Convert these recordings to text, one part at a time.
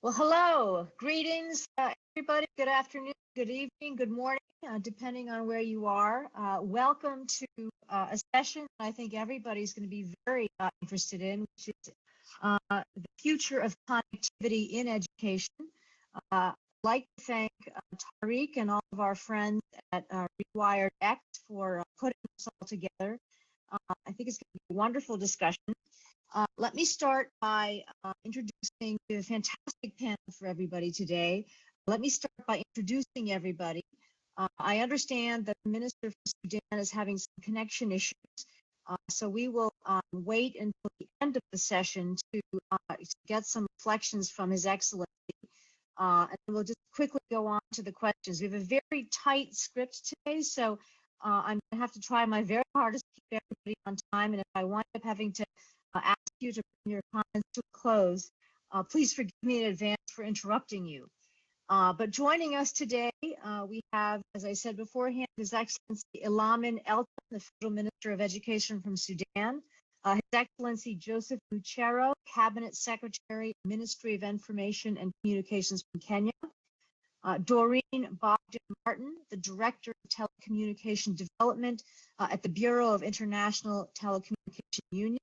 Well, hello, greetings, everybody. Good afternoon, good evening, good morning, depending on where you are. Welcome to a session I think everybody's going to be very interested in, which is the future of connectivity in education. I'd like to thank Tariq and all of our friends at RewirEdX for putting this all together. I think it's going to be a wonderful discussion. Let me start by introducing the fantastic panel for everybody today. Let me start by introducing everybody. I understand that the Minister for Sudan is having some connection issues, so we will wait until the end of the session to get some reflections from His Excellency. And we'll just quickly go on to the questions. We have a very tight script today, so I'm going to have to try my very hardest to keep everybody on time, and if I wind up having to ask you to bring your comments to a close, please forgive me in advance for interrupting you. But joining us today, we have, as I said beforehand, His Excellency Elamin Eltom, the Federal Minister of Education from Sudan, His Excellency Joseph Mucheru, Cabinet Secretary, Ministry of Information and Communications from Kenya, Doreen Bogdan-Martin, the Director of Telecommunication Development at the Bureau of International Telecommunication Union,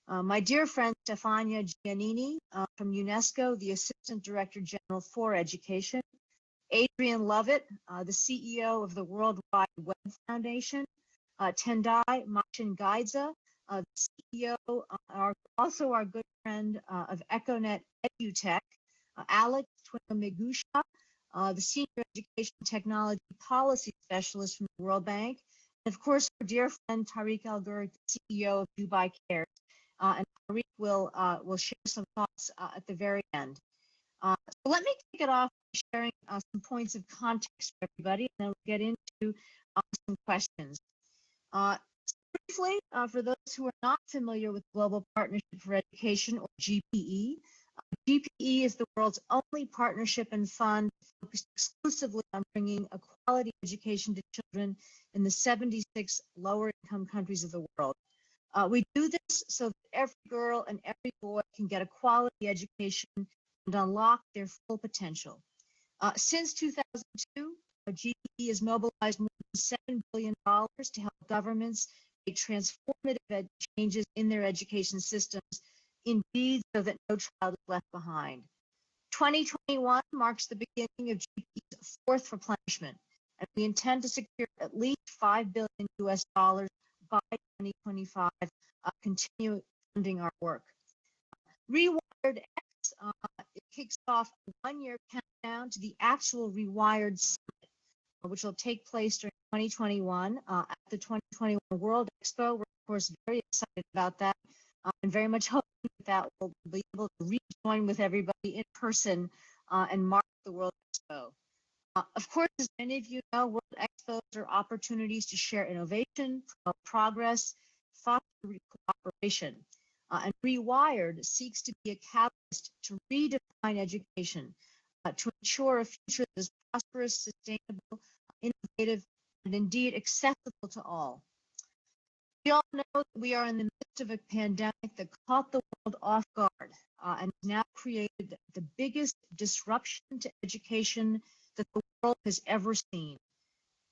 my dear friend Stefania Giannini from UNESCO, the Assistant Director General for Education, Adrian Lovett, the CEO of the World Wide Web Foundation, Tendai Mashingaidze, the CEO, also our good friend of Econet EduTech, Alex Twinomugisha, the Senior Education Technology Policy Specialist from the World Bank, and of course our dear friend Tariq Al-Gur, the CEO of Dubai Cares. And Tariq will share some thoughts at the very end. So let me kick it off by sharing some points of context for everybody, and then we'll get into some questions. Briefly, for those who are not familiar with Global Partnership for Education, or GPE, GPE is the world's only partnership and fund focused exclusively on bringing a quality education to children in the 76 lower-income countries of the world. We do this so that every girl and every boy can get a quality education and unlock their full potential. Since 2002, GPE has mobilized more than $7 billion to help governments make transformative changes in their education systems, indeed so that no child is left behind. 2021 marks the beginning of GPE's fourth replenishment, and we intend to secure at least $5 billion US by 2025, continue funding our work. RewirEdX, it kicks off a one-year countdown to the actual Rewired Summit, which will take place during 2021 at the 2021 World Expo. We're, of course, very excited about that and very much hoping that we'll be able to rejoin with everybody in person and mark the World Expo. Of course, as many of you know, World Expos are opportunities to share innovation, promote progress, foster cooperation. And Rewired seeks to be a catalyst to redefine education, to ensure a future that is prosperous, sustainable, innovative, and indeed accessible to all. We all know that we are in the midst of a pandemic that caught the world off guard and has now created the biggest disruption to education that the world has ever seen.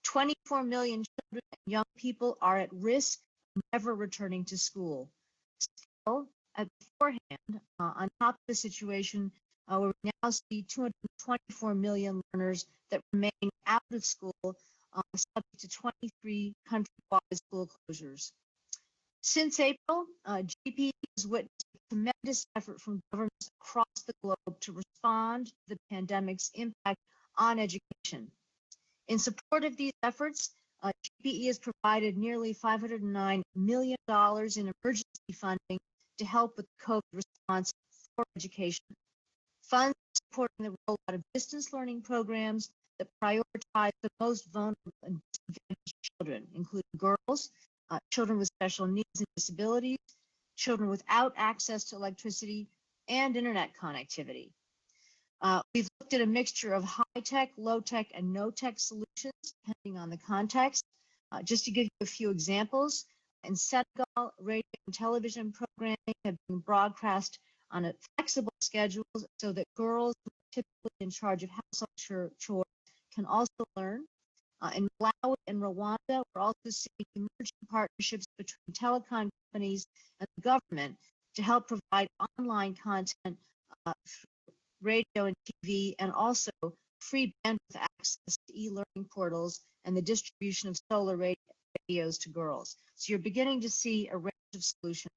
24 million children and young people are at risk of never returning to school. Still, beforehand, on top of the situation, we now see 224 million learners that remain out of school, subject to 23 countrywide school closures. Since April, GPE has witnessed a tremendous effort from governments across the globe to respond to the pandemic's impact on education. In support of these efforts, GPE has provided nearly $509 million in emergency funding to help with the COVID response for education. Funds supporting the rollout of distance learning programs that prioritize the most vulnerable and disadvantaged children, including girls, children with special needs and disabilities, children without access to electricity and internet connectivity. We've looked at a mixture of high-tech, low-tech, and no-tech solutions, depending on the context. Just to give you a few examples, in Senegal, radio and television programming have been broadcast on a flexible schedules so that girls who are typically in charge of household chores can also learn. In Malawi and Rwanda, we're also seeing emerging partnerships between telecom companies and the government to help provide online content through radio and TV, and also free bandwidth access to e-learning portals and the distribution of solar radios to girls. So you're beginning to see a range of solutions.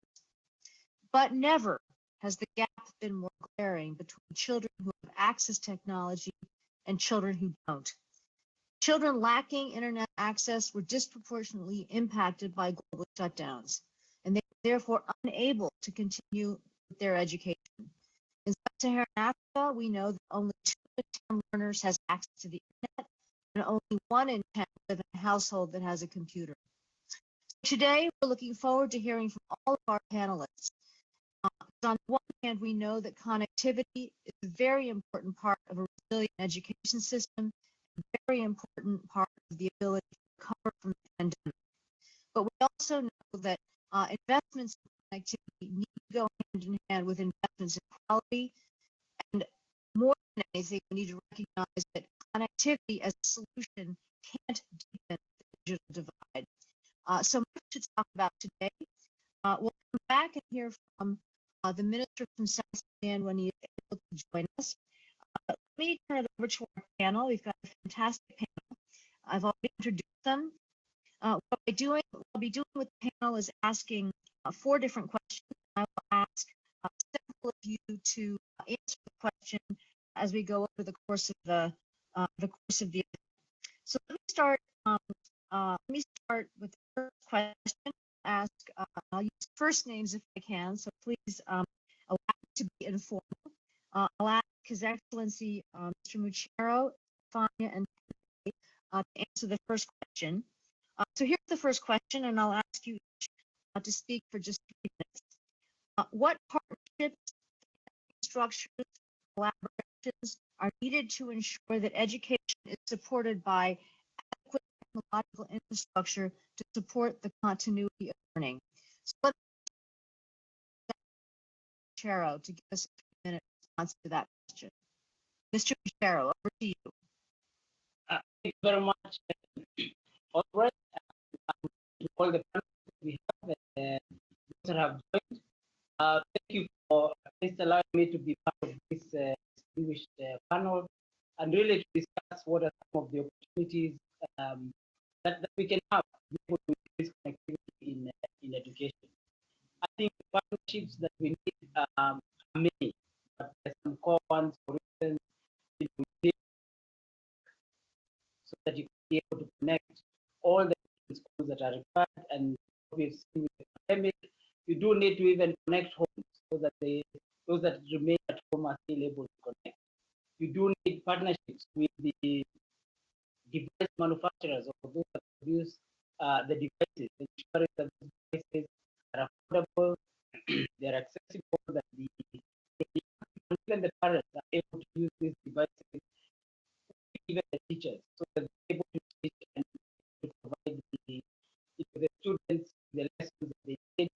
But never has the gap been more glaring between children who have access to technology and children who don't. Children lacking internet access were disproportionately impacted by global shutdowns, and they were therefore unable to continue with their education. In sub-Saharan Africa, we know that only 2 in 10 learners has access to the internet, and only 1 in 10 live in a household that has a computer. So today, we're looking forward to hearing from all of our panelists. On the one hand, we know that connectivity is a very important part of a resilient education system, a very important part of the ability to recover from the pandemic. But we also know that investments in connectivity need to go hand in hand with investments in quality. And more than anything, we need to recognize that connectivity as a solution can't deepen the digital divide. So much to talk about today. We'll come back and hear from the minister from South Sudan when he is able to join us. Let me turn it over to our panel. We've got a fantastic panel. I've already introduced them. What I'll be doing with the panel is asking 4 different questions. I will ask several of you to answer the question as we go over the course of the event. So let me start. With the first question. I'll use first names if I can. So please allow me to be informal. I'll ask His Excellency Mr. Mucheru, Stefania, and Tendai to answer the first question. So here's the first question, and I'll ask you each to speak for just 3 minutes. What partnerships, structures, collaborations are needed to ensure that education is supported by adequate technological infrastructure to support the continuity of learning? So let's Mucheru to give us a 3-minute response to that question. Mr. Mucheru, over to you. Thank you very much. Albright, all the panelists we have those that have joined. Thank you for allowing me to be part of this distinguished panel and really to discuss what are some of the opportunities that we can have to increase connectivity in education. I think the partnerships that we need are many, but there's some core ones, for instance, so that you can be able to connect all the schools that are required. And we've seen with the pandemic, you do need to even connect homes so that those that remain at home are still able to connect. You do need partnerships with the device manufacturers or those that produce the devices, ensuring that these devices are affordable, they're accessible, that even the parents are able to use these devices, even the teachers, so that they're able to teach and to provide the students the lessons that they need.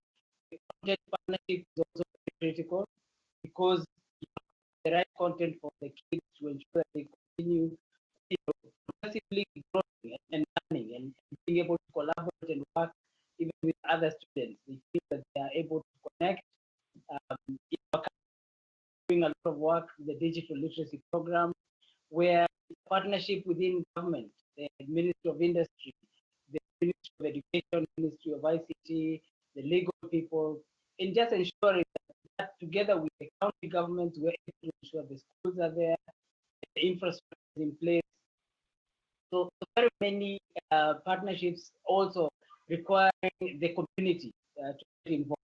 The content partnership is also very critical because you have the right content for the kids to ensure that they continue progressively growing and learning and being able to collaborate and work even with other students. They feel that they are able to connect. Doing a lot of work with the digital literacy program, where partnership within government, the Ministry of Industry, the Ministry of Education, Ministry of ICT, the legal people, in just ensuring that together with the county governments, we're able to ensure the schools are there, the infrastructure is in place. So very many partnerships also requiring the community to get involved.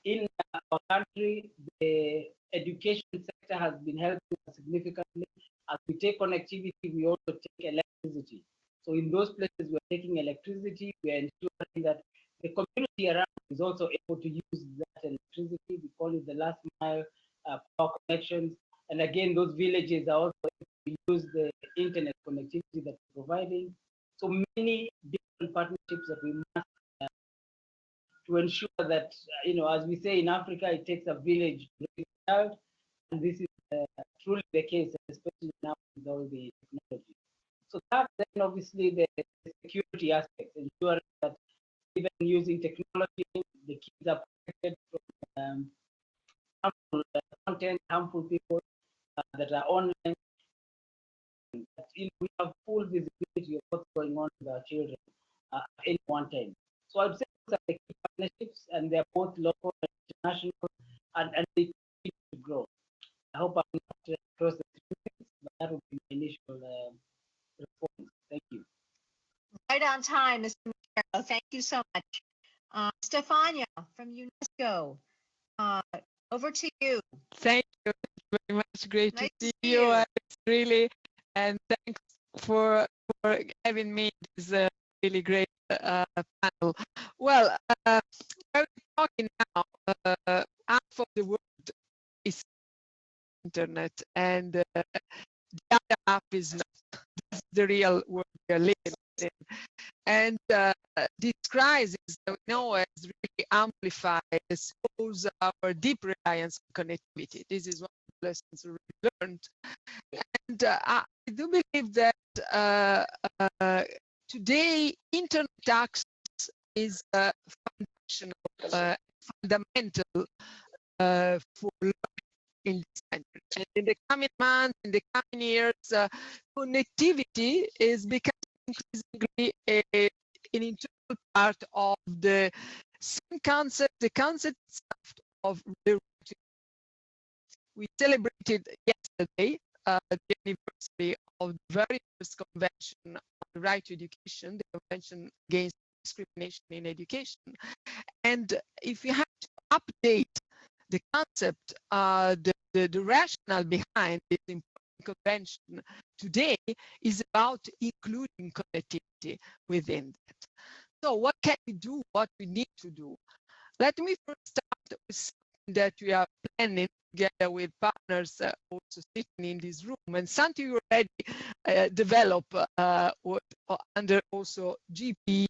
In our country, the education sector has been helping us significantly. As we take connectivity, we also take electricity. So in those places we're taking electricity, we are ensuring that the community around is also able to use that electricity. We call it the last mile power connections. And again, those villages are also able to use the internet connectivity that we're providing. So many different partnerships that we must to to ensure that, as we say in Africa, it takes a village to raise a child, and this is truly the case, especially now with all the technology. So that then obviously the security aspects, ensuring that even using technology, the kids are protected from harmful content, harmful people that are online. That, we have full visibility of what's going on with our children at any one time. So I'd say those are the key partnerships, and they're both local and international, and they continue to grow. I hope I'm not across the 3 minutes, but that would be my initial response. Thank you. Right on time, Mr. Mucheru. Thank you so much. Stefania from UNESCO, over to you. Thank you very much. Great Nice to see you, Alex, really. And thanks for having me. This really great panel. Well, we're talking now. Half of the world is internet, and the other half is not. This is the real world we are living in. And this crisis, we know, has really amplified, exposed our deep reliance on connectivity. This is one of the lessons we learned. And I do believe that today, internet access is fundamental for learning in this country. And in the coming months, in the coming years, connectivity is becoming increasingly an integral part of the same concept, the concept of the right. We celebrated yesterday the anniversary of the very first convention on the right to education, the Convention Against Discrimination in Education. And if you have to update the concept, the rationale behind this important convention today is about including connectivity within that. So what can we do, what we need to do? Let me first start with something that we are planning together with partners also sitting in this room, and something we already developed under also GP,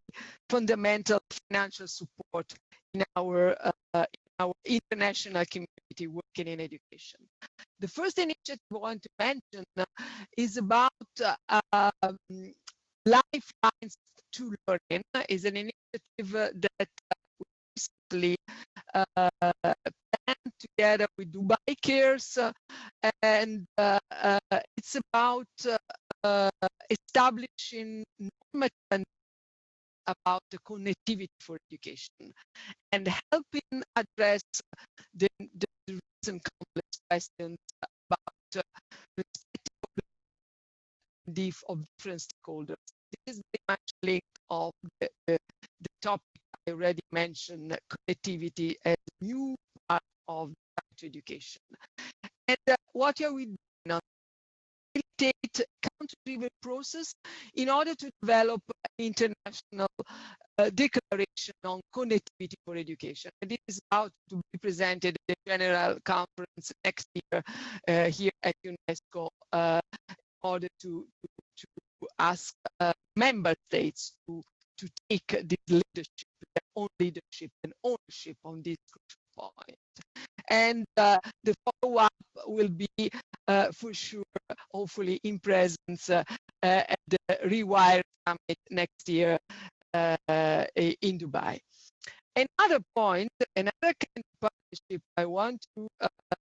fundamental financial support in our international community working in education. The first initiative I want to mention is about Lifelines to Learning. Is an initiative that we recently planned together with Dubai Cares, and it's about establishing normative about the connectivity for education and helping address the recent complex questions about respective of different stakeholders. This is very much linked of the topic I already mentioned, connectivity as a new part of education. And what are we doing now? Facilitate country-level process in order to develop an international declaration on connectivity for education. And this is about to be presented at the General Conference next year here at UNESCO in order to ask member states to take this leadership, their own leadership and ownership on this crucial point. And the follow-up will be for sure, hopefully in presence at the RewirEdX Summit next year in Dubai. Another point, another kind of partnership I want to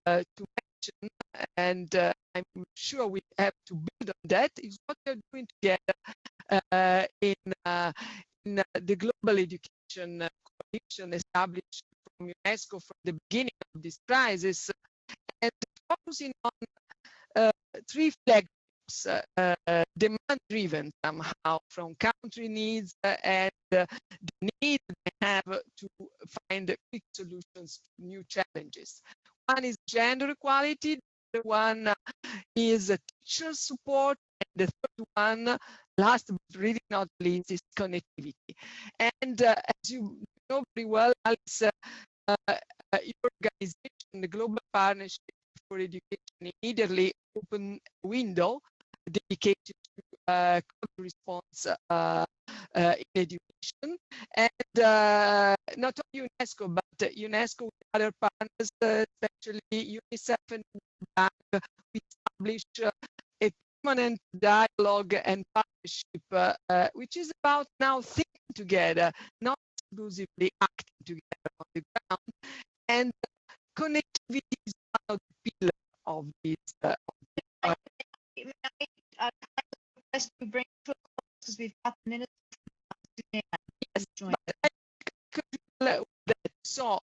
mention, and I'm sure we have to build on that, is what we're doing together in the Global Education Coalition established from UNESCO from the beginning of this crisis, and focusing on 3 flagships, demand-driven somehow from country needs and the need they have to find quick solutions to new challenges. One is gender equality, the other one is teacher support, and the third one, last but really not least, is connectivity. And as you know very well, Alice, your organization, the Global Partnership for Education, immediately opened a window dedicated to response in education. And not only UNESCO, but UNESCO with other partners, especially UNICEF and World Bank, we established a permanent dialogue and partnership, which is about now thinking together, not exclusively acting together on the ground. And connectivity is one of the pillars of this. May I request you bring to a close because we've got the minister from Sudan. Yes, join but I could relate with that. So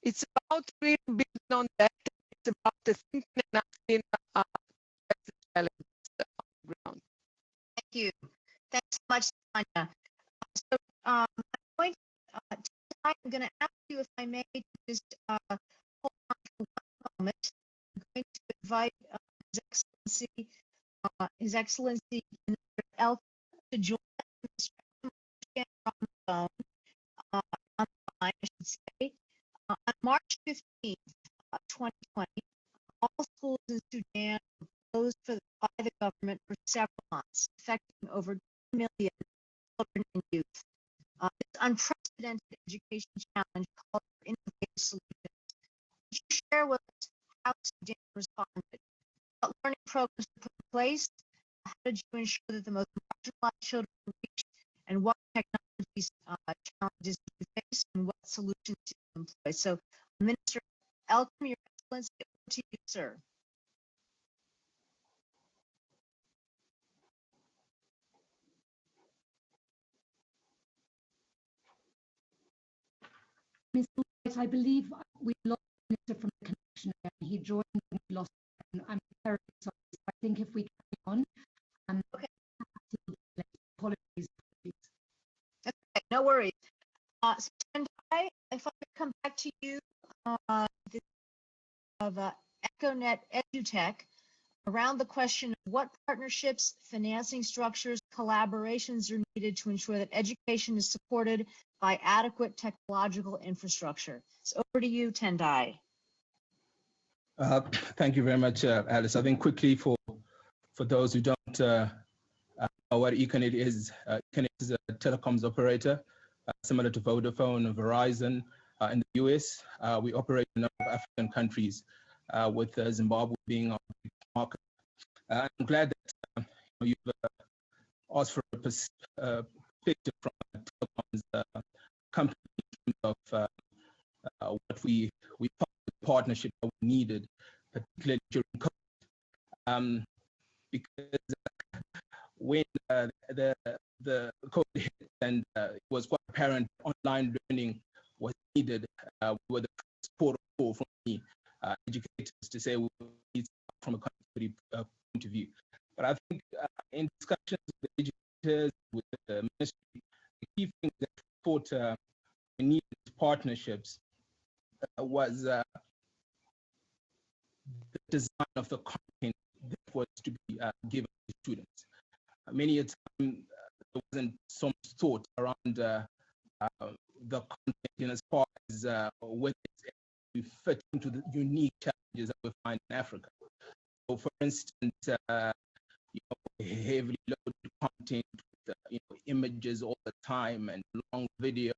it's about really building on that. It's about the thinking and acting the challenges on the ground. Thank you. Thanks so much, Tanya. So I'm going to ask you, if I may, to just hold on for one moment. I'm going to invite His Excellency Eltom to join us. Mr. on the phone, on the line, I should say. On March 15th, 2020, all schools in Sudan were closed by the government for several months, affecting over 2 million children and youth. This unprecedented education challenge called for innovative solutions. Could you share with us how Sudan responded? What learning programs were put in place? How did you ensure that the most marginalized children were reached? And what technologies challenges did you face? And what solutions did you employ? So, Minister Eltom, Your Excellency, over to you, sir. Mr. White, I believe we lost the minister from the connection again. He joined and we lost him. I'm very sorry. I think if we carry on, Okay. Apologies. Okay, no worries. So Tendai, if I could come back to you, of Econet EduTech, around the question of what partnerships, financing structures, collaborations are needed to ensure that education is supported by adequate technological infrastructure. So over to you, Tendai. Thank you very much, Alice. I think quickly for those who don't know what Econet is a telecoms operator, similar to Vodafone and Verizon in the US. We operate in a number of African countries, with Zimbabwe being our big market. I'm glad that you've asked for a perspective from a telecoms company in terms of what we thought the partnership that we needed, particularly during COVID. Because when the COVID hit and it was quite apparent online learning was needed, we were the first port of call from the educators to say we need from a connectivity point of view. But I think in discussions with the educators, with the ministry, the key thing that we thought we needed partnerships was the design of the content that was to be given to students. Many a time there wasn't so much thought around the content in as far as whether we fit into the unique challenges that we find in Africa. So, for instance, heavily loaded content with images all the time and long videos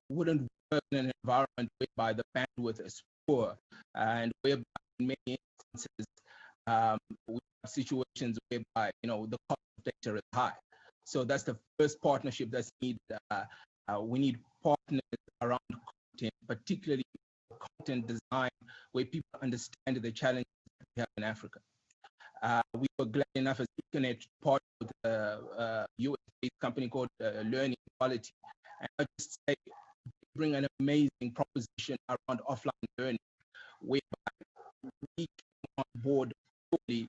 wouldn't work in an environment whereby the bandwidth is poor and whereby in many instances we have situations whereby the cost of data is high. So that's the first partnership that's needed. We need partners around content, particularly content design, where people understand the challenges we have in Africa. We were glad enough as Econet to partner with a US-based company called Learning Quality, and I just say bring an amazing proposition around offline learning, whereby we came on board fully,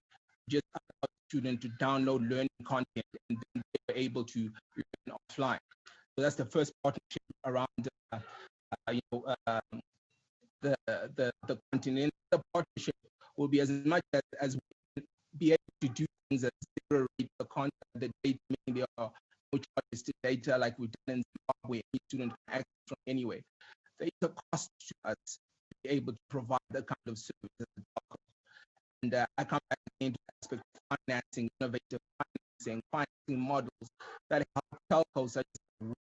just allow students to download learning content and then they were able to learn offline. So that's the first partnership around the content. The partnership will be as much as we can be able to do things that zero rate the content, the data, meaning there are no charges to data like we've done in Zimbabwe, any student can access from anyway. There is a cost to us to be able to provide that kind of service. And I come back into the aspect of financing, innovative financing models that help telcos such as work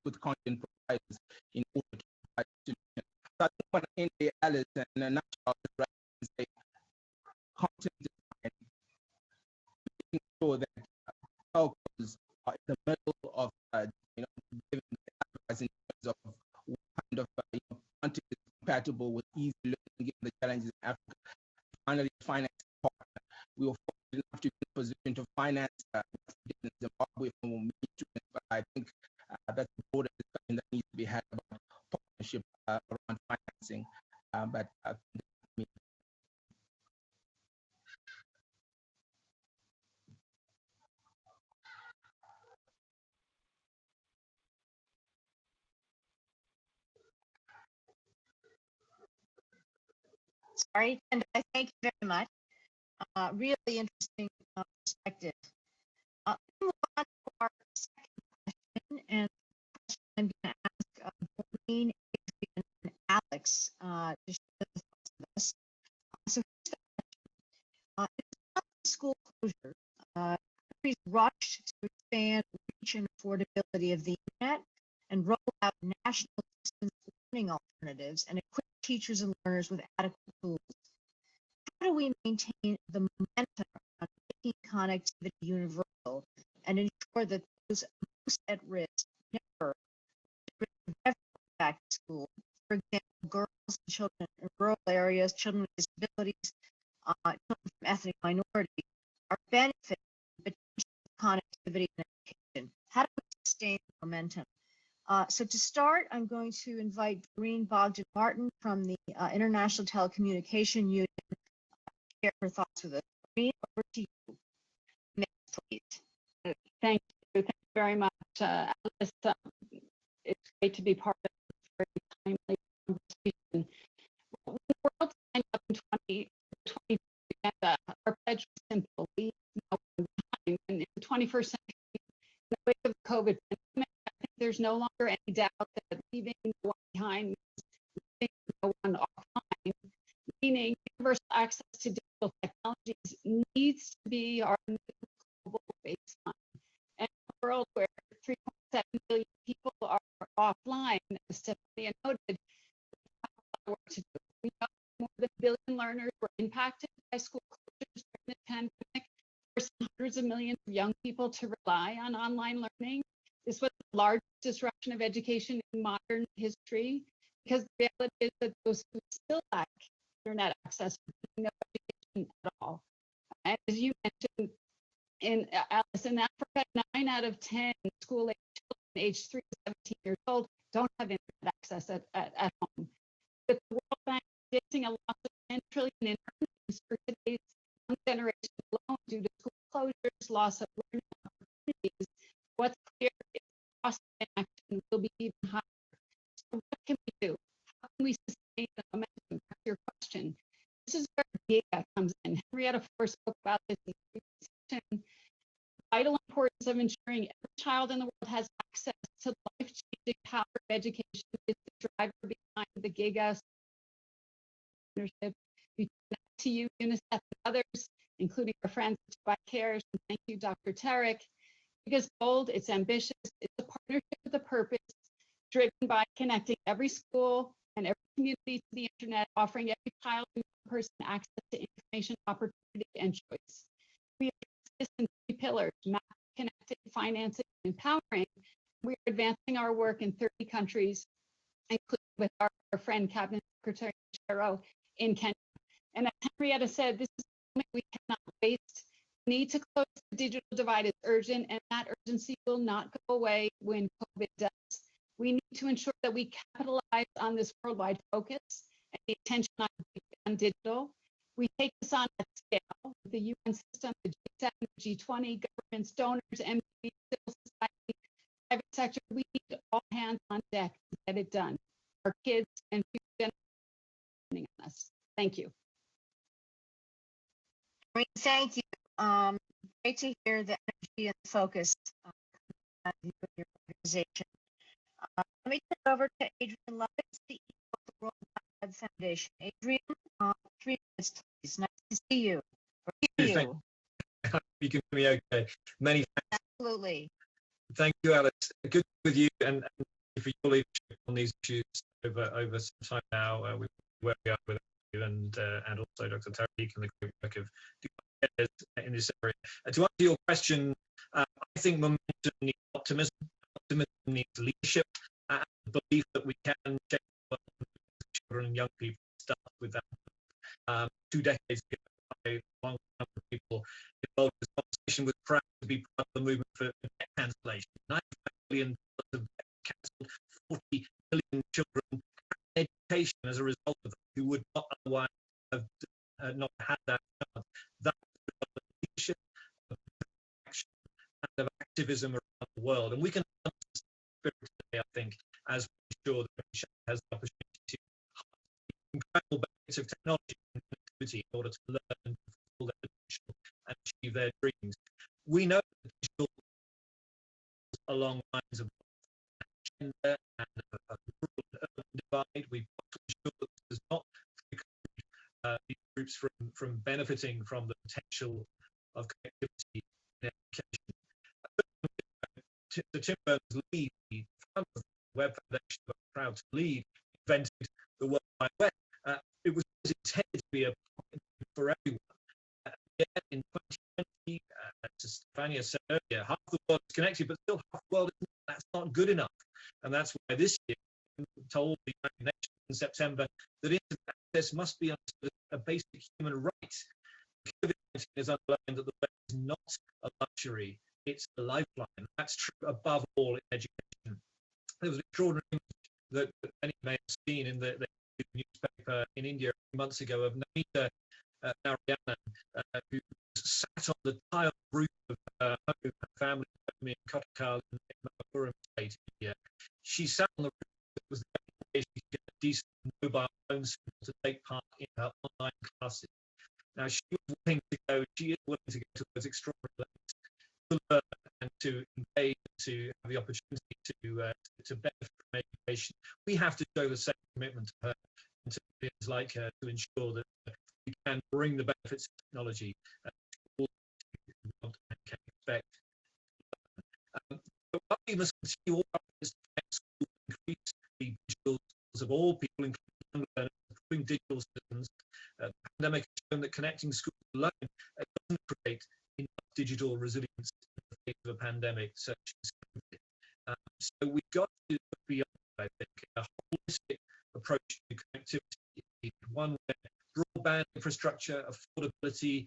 with content providers in order to provide solutions. So I think when I end the Alice and in a nutshell, say content design, making sure that telcos are in the middle of giving advice in terms of what kind of content is compatible with easy learning given the challenges in Africa. Finally, finance partner. We were fortunate enough to be in a position to finance in Zimbabwe for many students, but I think that's a broader discussion that needs to be had about partnership around financing. Sorry, and I thank you very much. Really interesting perspective. We'll move on to our second question, and the question I'm going to ask Doreen, Adrian, and Alex to share the thoughts with us. So here's the question. In school closure, countries rushed to expand reach and affordability of the internet and roll out national distance learning alternatives and equip teachers and learners with adequate tools. How do we maintain the momentum on making connectivity universal and ensure that those most at risk never back to school? For example, girls and children in rural areas, children with disabilities, children from ethnic minorities are benefiting from connectivity and education. How do we sustain the momentum? So to start, I'm going to invite Doreen Bogdan-Martin from the International Telecommunication Union to share her thoughts with us. Doreen, over to you. Next, please. Thank you. Thank you very much, Alice. It's great to be part of this very timely conversation. When the world signed up in 2020 agenda, our pledge was simple. We know we're behind. And in the 21st century, in the wake of the COVID pandemic, there's no longer any doubt that leaving no one behind means leaving no one offline, meaning universal access to digital technologies needs to be our new global baseline. And in a world where 3.7 billion people are offline, as Stefania noted, we have a lot of work to do. We know more than 1 billion learners were impacted by school closures during the pandemic, forcing hundreds of millions of young people to rely on online learning. This was the largest disruption of education in modern history, because the reality is that those who still lack internet access are no education at all. And as you mentioned, Alice, in Africa, 9 out of 10 school-age children aged 3 to 17 years old don't have internet access at home. With the World Bank predicting a loss of 10 trillion in earnings for today's young generation alone due to school closures, loss of learning opportunities, what's clear is the cost of inaction will be even higher. So what can we do? How can we sustain the momentum? Back to your question. This is where data comes in. Henrietta Fore spoke about this in the previous section. The vital importance of ensuring every child in the world has access to the life-changing power of education is the driver behind the GIGA partnership between TU, UNICEF, and others, including our friends at Dubai Cares. And thank you, Dr. Tarek. It's bold, it's ambitious, it's a partnership with a purpose, driven by connecting every school and every community to the internet, offering every child and person access to information, opportunity, and choice. We address this in 3 pillars: mapping, connecting, financing, and empowering. We are advancing our work in 30 countries, including with our friend Cabinet Secretary Mucheru in Kenya. And as Henrietta said, this is a moment we cannot waste. The need to close the digital divide is urgent, and that urgency will not go away when COVID does. We need to ensure that we capitalize on this worldwide focus and the attention on digital. We take this on at scale with the UN system, the G7, the G20, governments, donors, MPs, civil society, private sector. We need all hands on deck to get it done. Our kids and future generations on us. Thank you. Thank you. Great to hear the energy and focus of your organization. Let me turn it over to Adrian Lovett, CEO of the World Wide Web Foundation. Adrian, 3 minutes, please. Nice to see you. Or hear you. you can hear me okay. Many thanks. Absolutely. Thank you, Alice. Good with you, and thank you for your leadership on these issues over some time now. Where we are with you, and also Dr. Tariq and the great work of in this area. To answer your question, I think momentum needs optimism. Optimism needs leadership, and the belief that we can change the world. Children and young people start with that. 2 decades ago, a long number of people involved in this conversation was proud to be part of the movement for debt cancellation. $95 billion of debt cancelled, 40 million children had education as a result of that, who would not otherwise have not had that chance. That leadership, of action, and of activism around the world. And we can spirit today, I think, as we ensure that each has the opportunity to harness the incredible benefits of technology and connectivity in order to learn and fulfill their potential and achieve their dreams. We know that digital along lines of gender and a rural and urban divide. We've got to ensure that this does not preclude these groups from benefiting from the potential of connectivity in education. The Tim Berners-Lee, the founder of the Web Foundation, was proud to lead, invented the World Wide Web. It was intended to be a for everyone. Yet in 2020, as Stefania said earlier, half the world is connected, but still half the world isn't. That's not good enough. And that's why this year we told the United Nations in September that internet access must be a basic human right. COVID-19 has underlined that the web is not a luxury, it's a lifeline. That's true above all in education. There was an extraordinary image that many may have seen in the newspaper in India a few months ago of Namita Narayanan, who sat on the tiled roof of her home, her family home in Kottakkal in Manipur state. She sat on the roof. It was the only way she could get a decent mobile phone signal to take part in her online classes. Now she was willing to go. She is willing to go to those extraordinary lengths to learn and to engage, to have the opportunity to benefit from education. We have to show the same commitment to her and to things like her to ensure that we can bring the benefits of technology to all who want and can expect. But we must continue all our efforts to connect schools, increase the digital skills of all people, including young learners, including digital citizens. The pandemic has shown that connecting schools alone doesn't create enough digital resilience in the face of a pandemic such as COVID. So we've got to look beyond, I think, a holistic approach to connectivity, one where broadband infrastructure, affordability,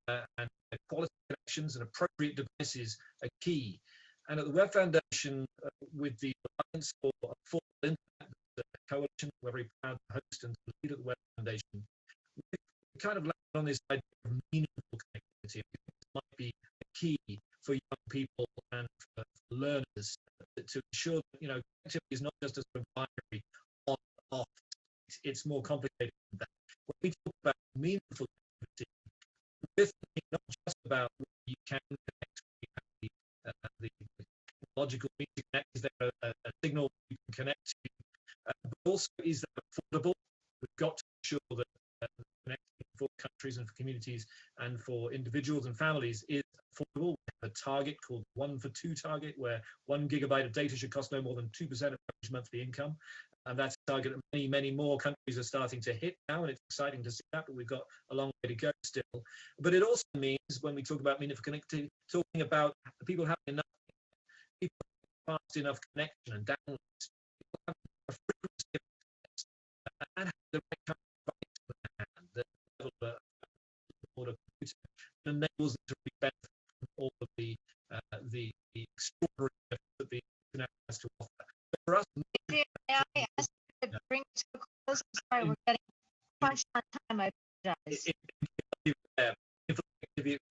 and quality connections and appropriate devices are key. And at the Web Foundation, with the Alliance for Affordable Internet, the coalition we're very proud to host and to lead at the Web Foundation, we kind of landed on this idea of meaningful connectivity. It might be a key for young people and for learners to ensure that, connectivity is not just a sort of binary on-off. It's more complicated than that. When we talk about meaningful connectivity, we're thinking not just about where you can connect, the technological means to connect, is there a signal you can connect to, but also is that affordable? We've got to ensure that connecting for countries and for communities and for individuals and families is affordable. We have a target called 1 for 2 target, where 1 gigabyte of data should cost no more than 2% of average monthly income. And that's a target that many, many more countries are starting to hit now, and it's exciting to see that, but we've got a long way to go still. But it also means, when we talk about meaningful connectivity, talking about people having enough, people fast enough connection and downloads, people have a frequency of access, and have the right kind of device in their hand, the level of order computer that enables them to benefit from all of the extraordinary benefits that the internet has to offer. But for us, May I ask you to bring to a close? I'm sorry, we're getting punched on time. I apologize.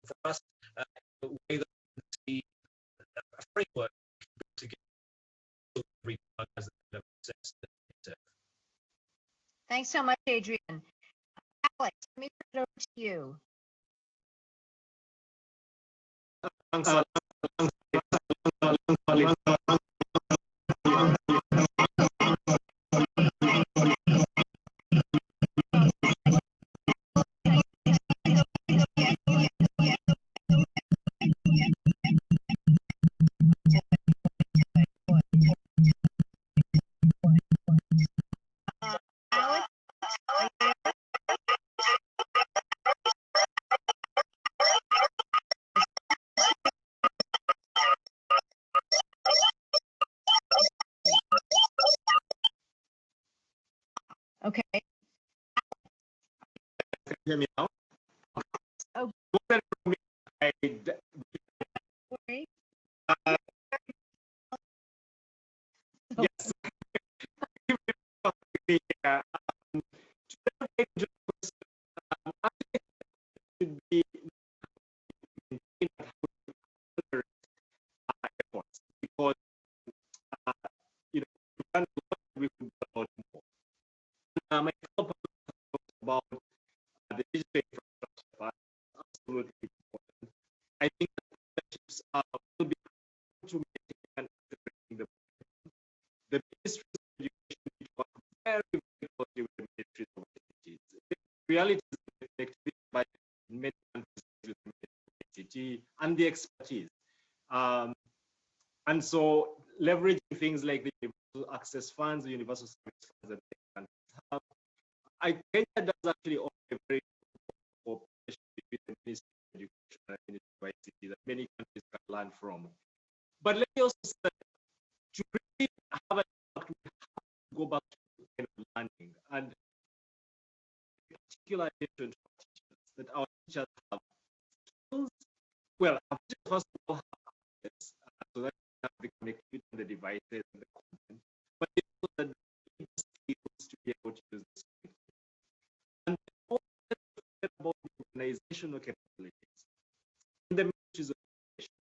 For us, the way that we see a framework to get every as the access. Thanks so much, Adrian. Alex, let me turn it over to you. hear me now? Oh. Yes. Should be efforts because we've done a lot, we could do a lot more. My fellow talked about the digital infrastructure part, absolutely important. I think that partnerships will be to maintain and accelerating the ministries of education need to work very, very closely with the ministries of ICT. The reality is the connectivity by many countries with the ministry of ICT and the expertise. And so leveraging things like the universal access funds, the universal service funds that they can have. Kenya does actually offer a very good cooperation between the Ministry of Education and the Ministry of ICT that many countries can learn from. But let me also say that to really have an impact, we have to go back to kind of learning and particular attention to our teachers, that our teachers have skills. Well, our teachers first of all have access, so that they have the connectivity and the devices and the content, but they also that they need the skills to be able to use this connectivity. And also about the organizational capabilities in the ministries of education.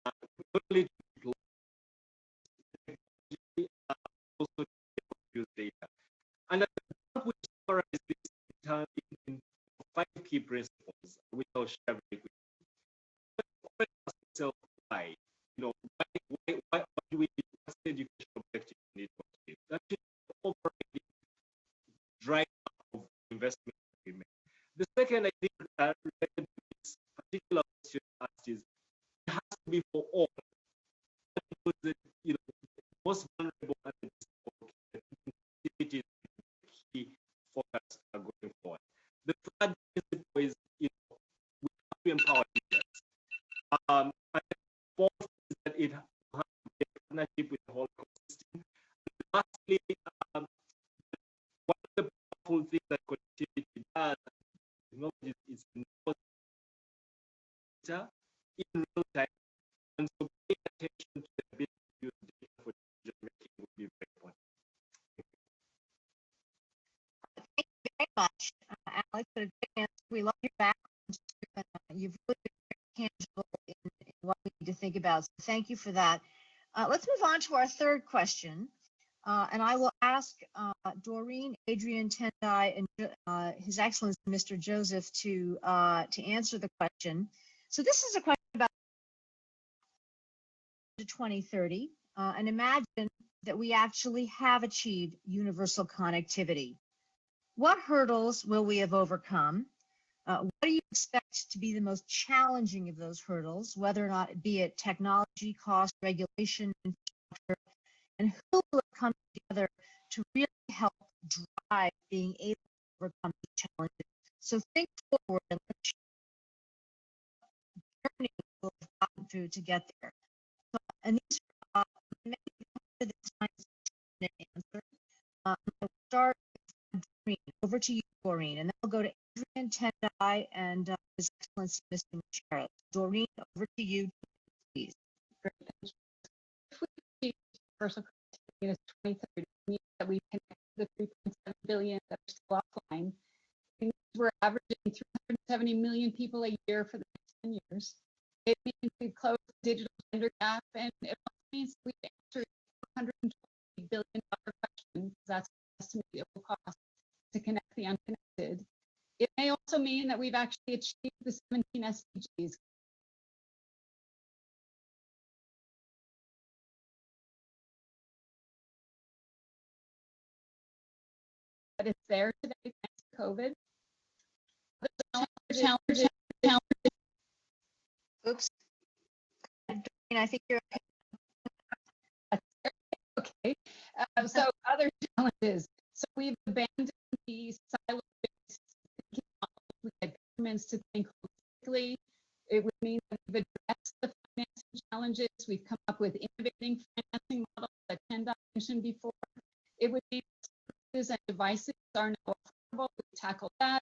Not only to also to be able to use data. And at the top, we summarize this in 5 key principles, which I'll share very quickly. But ask yourself why, why do we need, what's the educational objective we need to achieve? That is the overriding driver of investment that we make. The second, I think, related to this particular question asked is, it has to be for all. Because the most vulnerable and the activities key focus going forward. The third principle is we have to empower leaders. And the fourth is that it has to be a partnership with the whole ecosystem. And lastly, one of the powerful things that connectivity does, technology is in real time. And so paying attention to the ability to use data for decision making would be very important. Thank you very much, Alex, for a great answer. We love your background. You've really been very tangible in what we need to think about. So thank you for that. Let's move on to our third question. And I will ask Doreen, Adrian, Tendai, and His Excellency Mr. Joseph to answer the question. So this is a question about to 2030, and imagine that we actually have achieved universal connectivity. What hurdles will we have overcome? What do you expect to be the most challenging of those hurdles, whether or not it be it technology, cost, regulation, infrastructure, and who will come together to really help drive being able to overcome these challenges? So think forward and let's journey we'll have gotten through to get there. So, and these are maybe the time to answer. I'll start with Doreen. Over to you, Doreen, and then we'll go to Adrian, Tendai, and His Excellency Mr. Mucheru. Doreen, over to you, please. Great. If we achieve universal connectivity in 2030, it means that we connect the 3.7 billion that are still offline. It means we're averaging 370 million people a year for the next 10 years. It means we've closed the digital gender gap, and it also means we've answered $120 billion question. That's the estimate it will cost to connect the unconnected. It may also mean that we've actually achieved the 17 SDGs. But it's there today thanks to COVID. The challenge. Oops. Doreen, I think you're okay. Okay. So other challenges. So we've abandoned the silo-based thinking model. We get governments to think holistically. It would mean that we've addressed the financing challenges. We've come up with innovating financing models that Tendai mentioned before. It would mean that services and devices are now affordable. We've tackled that.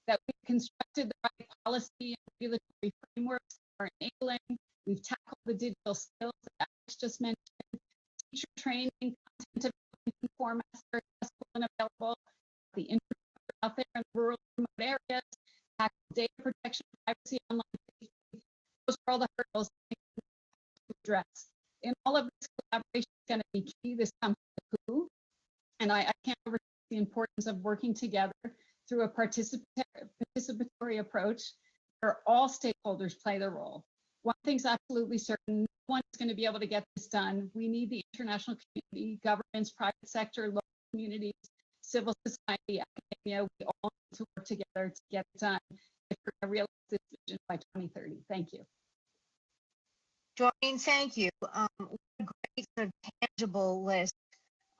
That we constructed the right policy and regulatory frameworks that are enabling. We've tackled the digital skills that Alex just mentioned, teacher training, content development formats that are accessible and available, the infrastructure out there in the rural remote areas, tackle data protection, privacy, online safety. Those are all the hurdles to address. In all of this, collaboration is going to be key. This comes to the who, and I can't overstate the importance of working together through a participatory approach where all stakeholders play their role. One thing's absolutely certain, no one is going to be able to get this done. We need the international community, governments, private sector, local communities, civil society, academia. We all need to work together to get it done if we're going to realize this vision by 2030. Thank you. Doreen, thank you. What a great sort of tangible list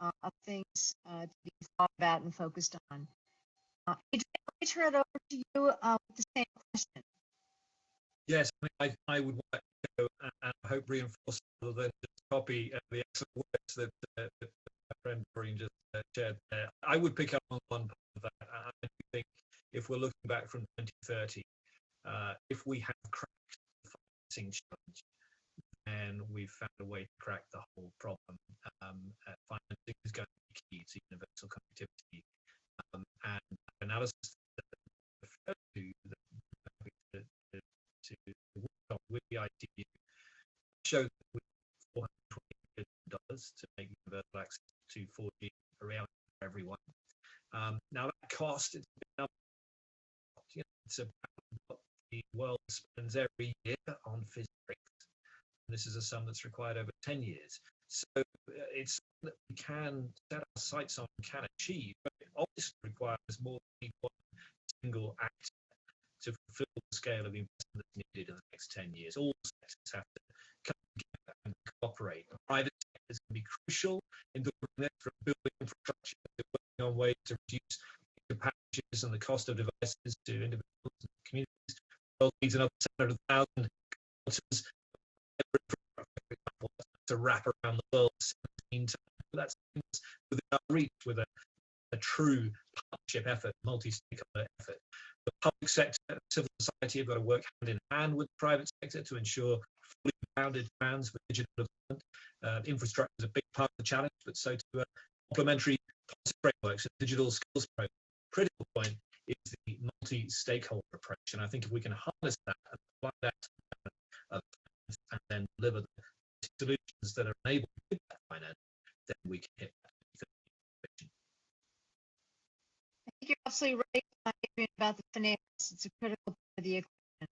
of things to be thought about and focused on. Adrian, let me turn it over to you with the same question. Yes, I would want to go and I hope reinforce rather than just copy the excellent words that my friend Doreen just shared there. I would pick up on one part of that. I think if we're looking back from 2030, if we have cracked the financing challenge, and we've found a way to crack the whole problem. Financing is going to be key to universal connectivity, and analysis that to work on with the ITU showed that we have $420 billion to make universal access to 4G a reality for everyone. Now that cost is it's about what the world spends every year on physics. This is a sum that's required over 10 years. So it's something that we can set our sights on and can achieve, but it obviously requires more than one single actor to fulfill the scale of the investment that's needed in the next 10 years. All sectors have to come together and cooperate. The private sector is going to be crucial in delivering this, from building infrastructure to working on ways to reduce the packages and the cost of devices to individuals and communities. The world needs another 700,000 kilometers to wrap around the world 17 times. That's within our reach with a true partnership effort, multi-stakeholder effort. The public sector and civil society have got to work hand in hand with the private sector to ensure fully bounded plans for digital development. Infrastructure is a big part of the challenge, but so too complementary policy frameworks and digital skills program. Critical point is the multi-stakeholder approach, and I think if we can harness that and apply that and then deliver the solutions that are enabled with that finance, then we can hit that vision. I think you're absolutely right, Adrian, about the finance. It's a critical part of the equation.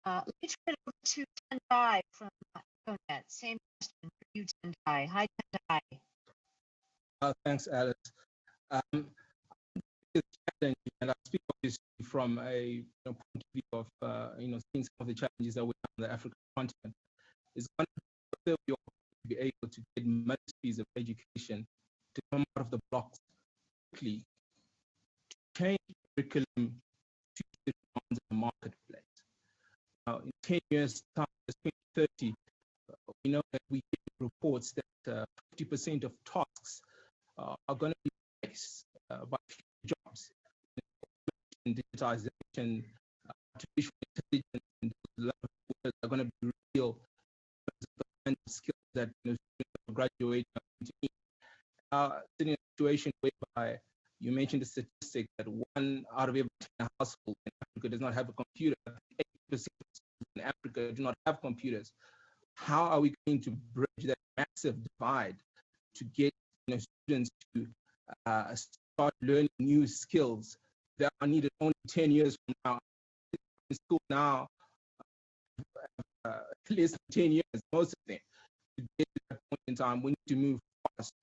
Let me turn it over to Tendai from Econet. Same question for you, Tendai. Hi, Tendai. Thanks, Alice. And I speak obviously from a point of view of seeing some of the challenges that we have on the African continent. Is going to be able to get ministries of education to come out of the blocks quickly to change curriculum to the demands of the marketplace. Now, in 10 years' time, 2030, we know that we get reports that 50% of tasks are going to be replaced by jobs. Digitization, artificial intelligence, and those are going to be real skills that students graduate into. In a situation whereby you mentioned the statistic that 1 out of every 10 households in Africa does not have a computer. 80% of students in Africa do not have computers. How are we going to bridge that massive divide to get students to start learning new skills that are needed only 10 years from now? In school now, at least 10 years, most of them. To get to that point in time, we need to move fast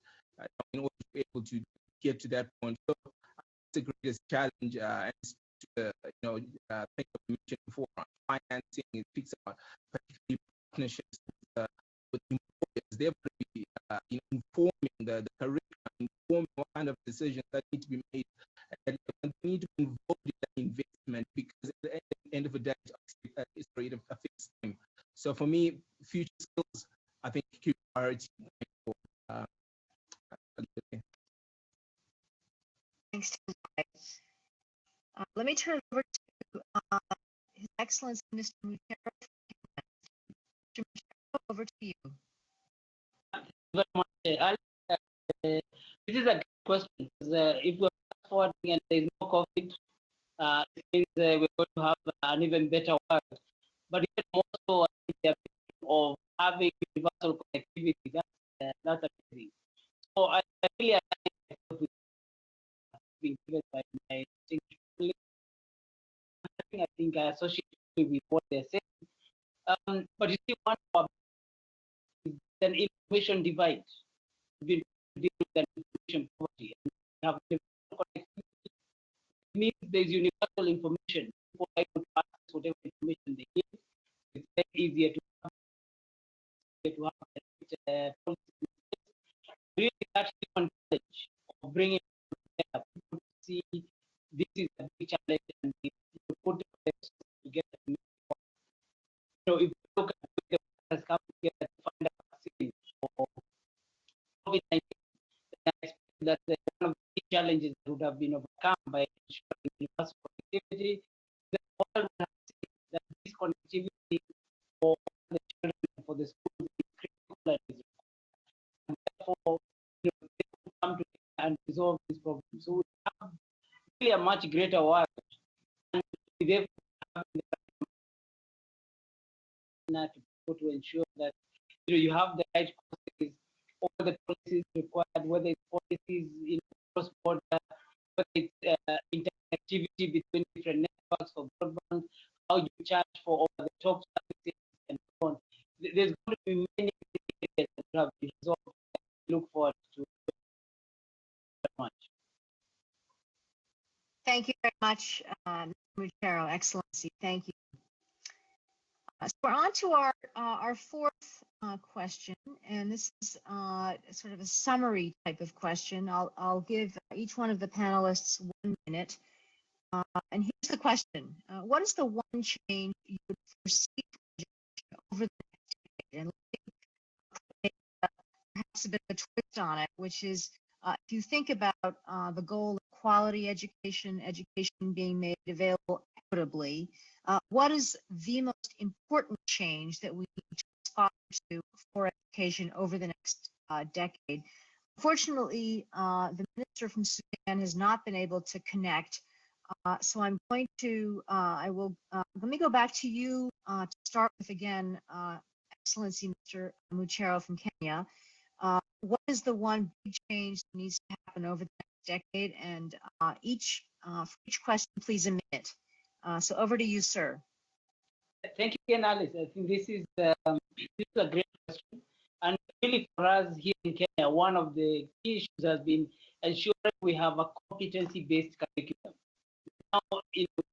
in order to be able to get to that point. So it's the greatest challenge, and I think I mentioned before, financing. It speaks about particularly partnerships with employers. They're going to be informing the curriculum, informing what kind of decisions that need to be made, and they need to be involved in that investment, because at the end of the day, it's a fixed time. So for me, future skills, I think, key priority. Thanks. Let me turn it over to His Excellency, Mr. Mucheru. Mr. Mucheru, over to you. Very much. This is a good question. If we're forwarding and there's no COVID, it means we're going to have an even better world. But even more so, the of having universal connectivity, that's amazing. So I really been given by my distinguished colleagues. I think I associate with what they're saying. But you see, one problem is an information divide. We deal with an information poverty. And we have connectivity. It means there's universal information. People are able to access whatever information they need. It's very easier to have policy. Really, actually, advantage of bringing together people to see this is a big challenge and we put together. You know, if you look at the has come together to find a vaccine for COVID-19, I expect that one of the key challenges that would have been overcome by ensuring universal connectivity. The world would have seen that this connectivity for the children and for the schools is critical and is required. And therefore, you know, they will come together and resolve this problem. So we have really a much greater world, and therefore having to ensure that you have the right policies, all the policies required, whether it's policies in cross border, whether it's interconnectivity between different networks for broadband, how you charge for over the top services, and so on. There's going to be many areas that have been resolved. Look forward to very much. Thank you very much, Mr. Mucheru, Excellency. Thank you. So we're on to our fourth question, and this is sort of a summary type of question. I'll give each one of the panelists 1 minute. And here's the question. What is the one change you would foresee over the next decade? And perhaps a bit of a twist on it, which is if you think about the goal of quality education being made available equitably, what is the most important change that we need to aspire to for education over the next decade? Unfortunately, the minister from Sudan has not been able to connect. So I'm going to, let me go back to you to start with again, Excellency Mr. Mucheru from Kenya. What is the one big change that needs to happen over the next decade? And for each question, please a minute. So over to you, sir. Thank you again, Alice. I think this is a great question. And really for us here in Kenya, one of the key issues has been ensuring we have a competency-based curriculum. Now,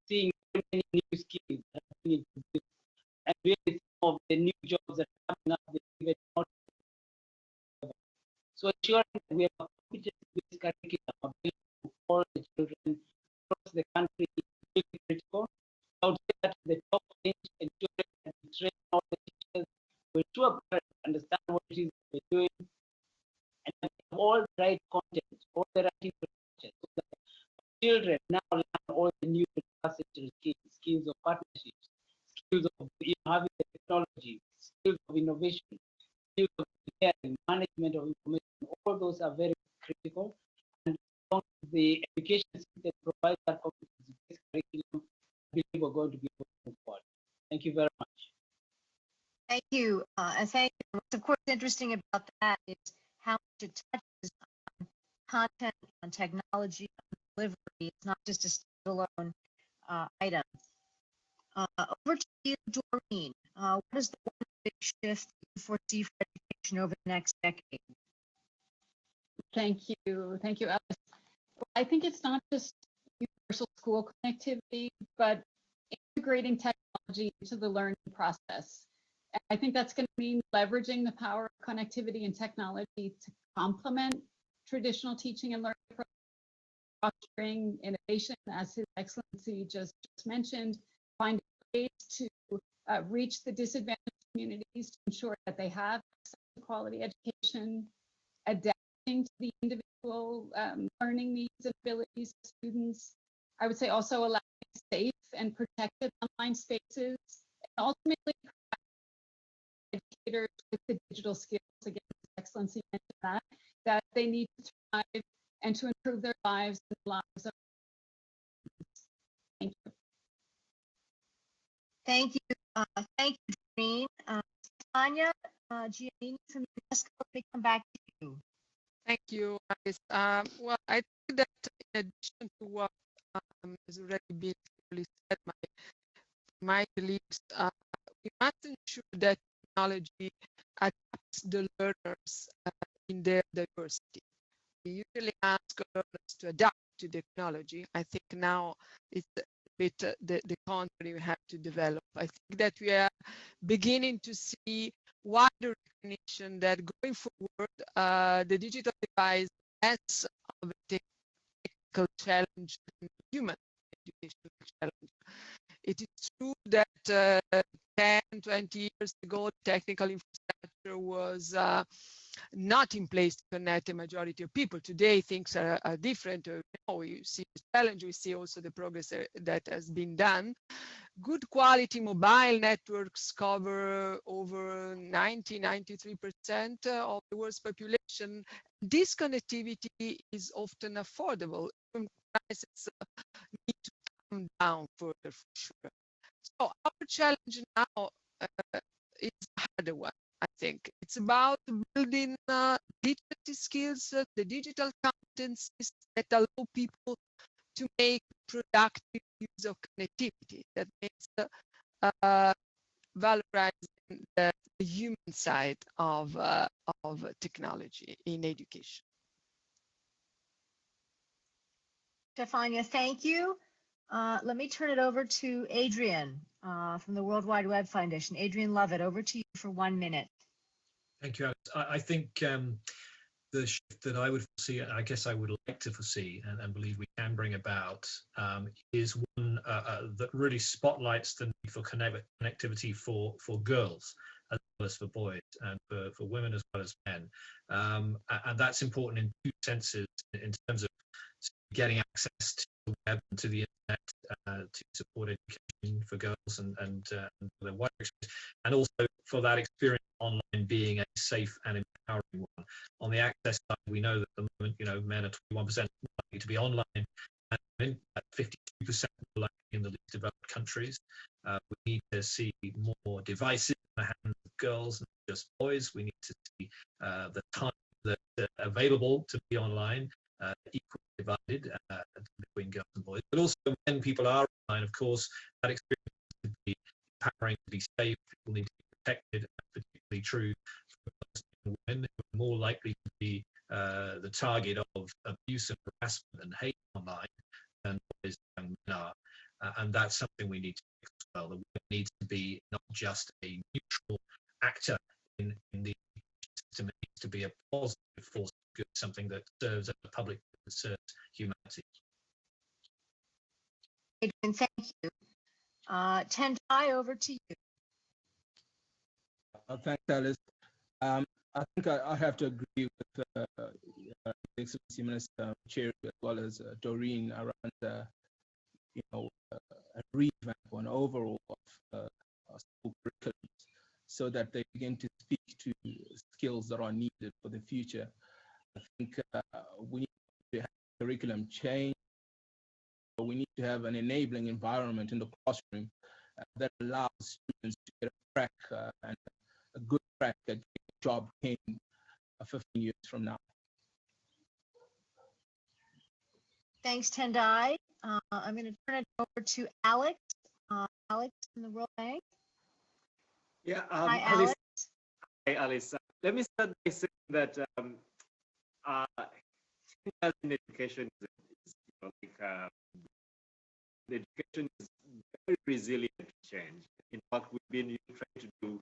seeing many new skills that are being introduced, and really some of the new jobs that are coming up, they not. So ensuring that we have a competency-based curriculum available for all the children across the country is really critical. I would say that the top thing, ensuring that we train all the teachers to ensure parents understand what it is they're doing, and that we have all the right content, all the right infrastructure, so that children now learn all the new infrastructure skills of partnerships, skills of having the technology, skills of innovation, skills of sharing, management of information. All those are very critical. And the education system provides that competency-based curriculum, I believe we're going to be moving forward. Thank you very much. Thank you. And thank you. What's of course interesting about that is how much it touches on content, on technology, on delivery. It's not just a standalone item. Over to you, Doreen. What is the one big shift you foresee for education over the next decade? Thank you, Alice. I think it's not just universal school connectivity, but integrating technology into the learning process. And I think that's going to mean leveraging the power of connectivity and technology to complement traditional teaching and learning, fostering innovation, as His Excellency just mentioned, finding ways to reach the disadvantaged communities to ensure that they have access to quality education, adapting to the individual learning needs and abilities of students, I would say also allowing safe and protected online spaces, and ultimately provide educators with the digital skills, again, Excellency mentioned that they need to thrive and to improve their lives and the lives of. Thank you. Thank you. Thank you, Doreen. Stefania, Giannini from UNESCO, let me come back to you. Thank you, Alice. Well, I think that in addition to what has already been clearly said, my beliefs, we must ensure that technology adapts the learners in their diversity. We usually ask learners to adapt to technology. I think now it's a bit the contrary we have to develop. I think that we are beginning to see wider recognition that going forward, the digital device less of a technical challenge than a human educational challenge. It is true that 10, 20 years ago, technical infrastructure was not in place to connect the majority of people. Today, things are different. We see the challenge, we see also the progress that has been done. Good quality mobile networks cover over 93% of the world's population. This connectivity is often affordable. Even prices need to come down further for sure. So our challenge now is a harder one, I think. It's about building literacy skills, the digital competencies that allow people to make productive use of connectivity. That means valorizing the human side of technology in education. Stefania, thank you. Let me turn it over to Adrian from the World Wide Web Foundation. Adrian Lovett, over to you for 1 minute. Thank you, Alex. I think the shift that I would foresee, and I guess I would like to foresee and believe we can bring about, is one that really spotlights the need for connectivity for girls as well as for boys, and for women as well as men. And that's important in two senses, in terms of getting access to the web and to the internet to support education for girls and their wider experience, and also for that experience online being a safe and empowering one. On the access side, we know that at the moment, men are 21% likely to be online, and 52% more likely in the least developed countries. We need to see more devices in the hands of girls, not just boys. We need to see the time that available to be online equally divided between girls and boys. But also, when people are online, of course, that experience needs to be empowering, to be safe. People need to be protected, and particularly true for girls and women, who are more likely to be the target of abuse and harassment and hate online than boys and men are. And that's something we need to fix as well. The web needs to be not just a neutral actor in the system, it needs to be a positive force of good, something that serves as a public, that serves humanity. Adrian, thank you. Tendai, over to you. Thanks, Alice. I think I have to agree with the Excellency Minister Mucheru as well as Doreen around a revamp or an overall of school curriculums, so that they begin to speak to skills that are needed for the future. I think we need to have curriculum change, but we need to have an enabling environment in the classroom that allows students to get a crack and a good crack at getting a job in 15 years from now. Thanks, Tendai. I'm going to turn it over to Alex. Alex from the World Bank. Yeah, Hi, Alice. Alex. Hi, Alice. Let me start by saying that in education is the education is very resilient to change. In fact, we've been trying to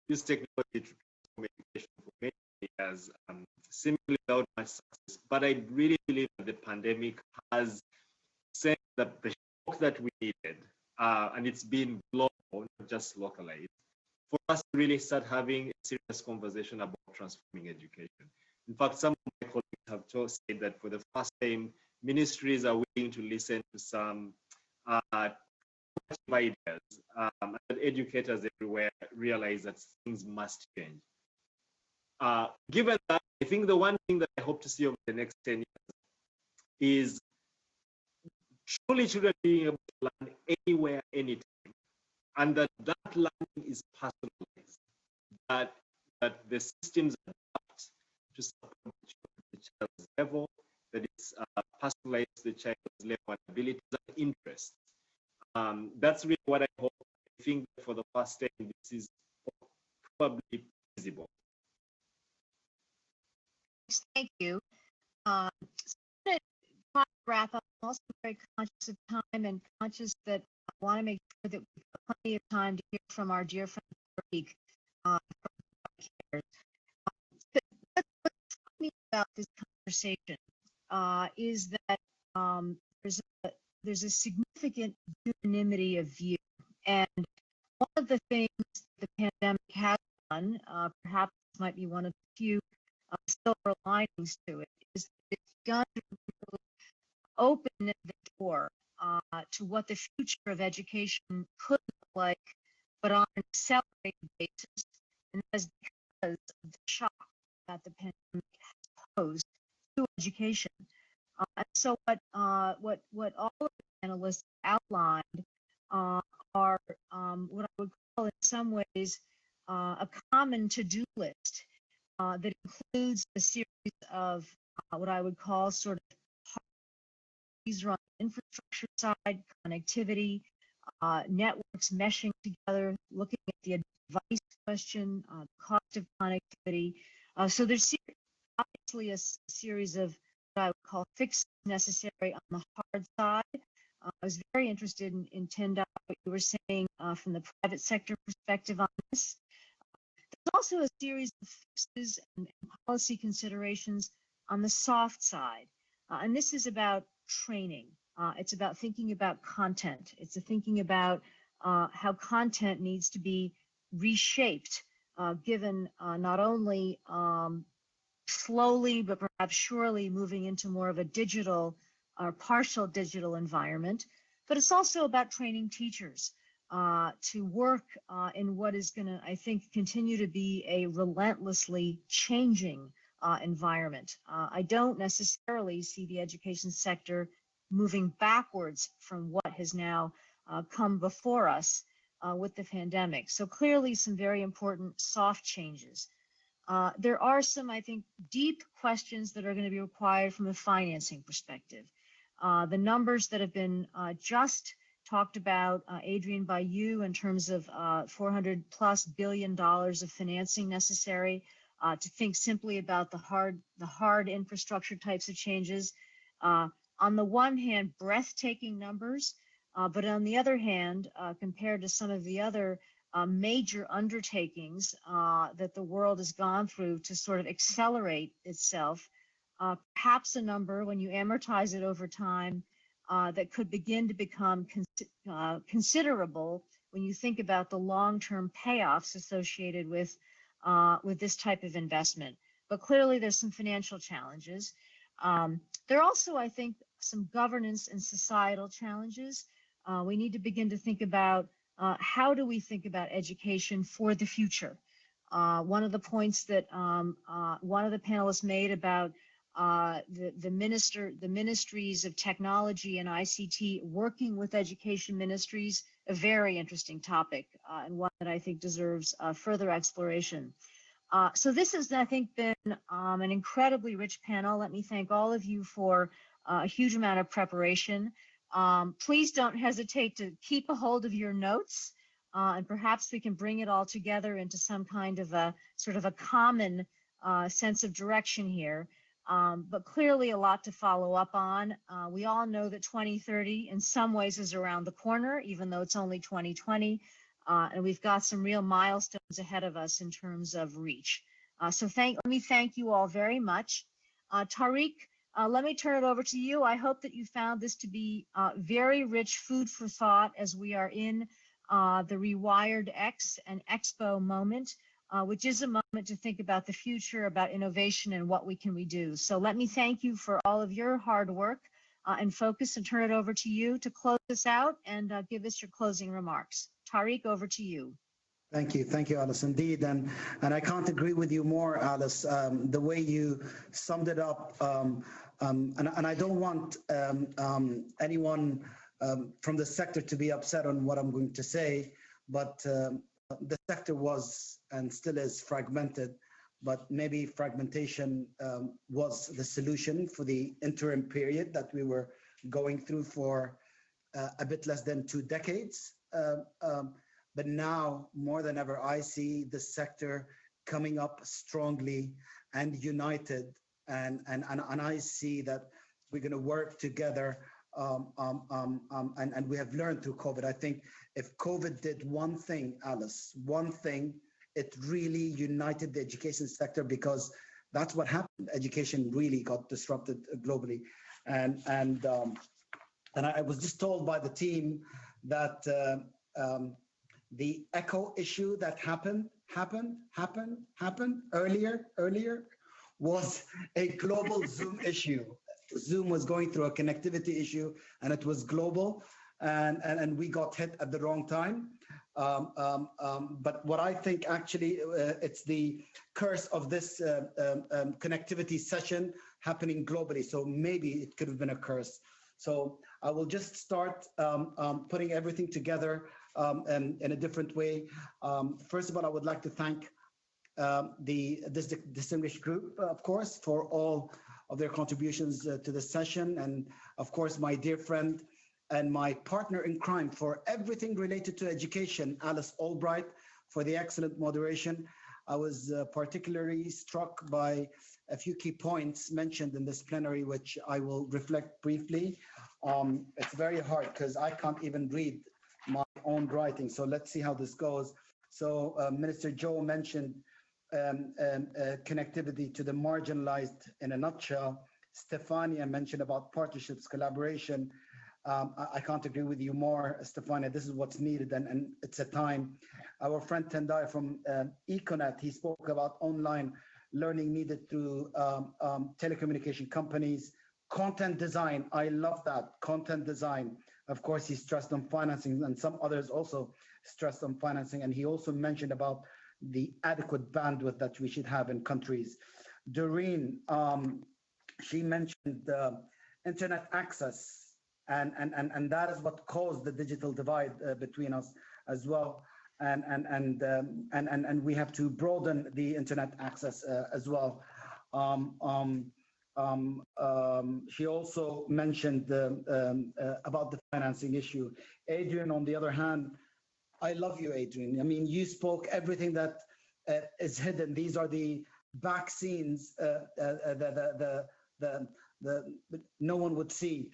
use technology to transform education for many years, seemingly without much success. But I really believe that the pandemic has sent the shock that we needed, and it's been global, not just localized, for us to really start having a serious conversation about transforming education. In fact, some of my colleagues have said that for the first time ministries are willing to listen to some ideas, and educators everywhere realize that things must change. Given that, I think the one thing that I hope to see over the next 10 years is truly children being able to learn anywhere, anytime, and that learning is personalized, that the systems adapt to support the child's level, that it's personalized to the child's level and abilities and interests. That's really what I hope. I think for the first time, this is probably feasible. Thank you. So I'm going to wrap up. I'm also very conscious of time and conscious that I want to make sure that we've got plenty of time to hear from our dear friend Doreen. What's me about this conversation is that there's a significant unanimity of view, and one of the things the pandemic has done, perhaps this might be one of the few silver linings to it, is that it's begun to really open the door to what the future of education could look like, but on an accelerated basis, and that is because of the shock that the pandemic has posed to education. And so what all of the panelists outlined are what I would call in some ways a common to-do list that includes a series of what I would call sort of these are on the infrastructure side, connectivity, networks meshing together, looking at the device question, cost of connectivity. So there's obviously a series of what I would call fixes necessary on the hard side. I was very interested in Tendai, what you were saying from the private sector perspective on this. There's also a series of fixes and policy considerations on the soft side. And this is about training. It's about thinking about content. It's thinking about how content needs to be reshaped, given not only slowly, but perhaps surely moving into more of a digital or partial digital environment. But it's also about training teachers to work in what is going to, I think, continue to be a relentlessly changing environment. I don't necessarily see the education sector moving backwards from what has now come before us with the pandemic. So clearly some very important soft changes. There are some, I think, deep questions that are going to be required from a financing perspective. The numbers that have been just talked about, Adrian, by you in terms of $400+ billion of financing necessary to think simply about the hard infrastructure types of changes. On the one hand, breathtaking numbers, but on the other hand, compared to some of the other major undertakings that the world has gone through to sort of accelerate itself, perhaps a number when you amortize it over time that could begin to become considerable when you think about the long-term payoffs associated with this type of investment. But clearly there's some financial challenges. There are also, I think, some governance and societal challenges. We need to begin to think about how do we think about education for the future? One of the points that one of the panelists made about the ministries of technology and ICT working with education ministries, a very interesting topic and one that I think deserves further exploration. So this has, I think, been an incredibly rich panel. Let me thank all of you for a huge amount of preparation. Please don't hesitate to keep a hold of your notes, and perhaps we can bring it all together into some kind of a sort of a common sense of direction here. But clearly a lot to follow up on. We all know that 2030 in some ways is around the corner, even though it's only 2020. And we've got some real milestones ahead of us in terms of reach. So let me thank you all very much. Tariq, let me turn it over to you. I hope that you found this to be very rich food for thought as we are in the RewirEdX and Expo moment, which is a moment to think about the future, about innovation and what we do. So let me thank you for all of your hard work and focus and turn it over to you to close us out and give us your closing remarks. Tariq, over to you. Thank you, Alice. Indeed, and I can't agree with you more, Alice. The way you summed it up, and I don't want anyone from the sector to be upset on what I'm going to say, but the sector was and still is fragmented. But maybe fragmentation was the solution for the interim period that we were going through for a bit less than 2 decades. But now, more than ever, I see the sector coming up strongly and united, and I see that we're going to work together. And we have learned through COVID. I think if COVID did one thing, Alice, one thing, it really united the education sector, because that's what happened. Education really got disrupted globally, and I was just told by the team that the echo issue that happened earlier was a global Zoom issue. Zoom was going through a connectivity issue, and it was global, and we got hit at the wrong time. But what I think actually it's the curse of this connectivity session happening globally. So maybe it could have been a curse. So I will just start putting everything together in a different way. First of all, I would like to thank this distinguished group, of course, for all of their contributions to the session, and of course my dear friend and my partner in crime for everything related to education, Alice Albright, for the excellent moderation. I was particularly struck by a few key points mentioned in this plenary, which I will reflect briefly. It's very hard because I can't even read my own writing, so let's see how this goes. So Minister Joe mentioned connectivity to the marginalized in a nutshell. Stefania mentioned about partnerships, collaboration. I can't agree with you more, Stefania. This is what's needed, and it's a time. Our friend Tendai from Econet, he spoke about online learning needed through telecommunication companies. Content design, I love that, content design. Of course, he stressed on financing, and some others also stressed on financing, and he also mentioned about the adequate bandwidth that we should have in countries. Doreen, she mentioned internet access, and that is what caused the digital divide between us as well, and we have to broaden the internet access as well. She also mentioned about the financing issue. Adrian, on the other hand, I love you, Adrian. I mean, you spoke everything that is hidden. These are the back scenes no one would see.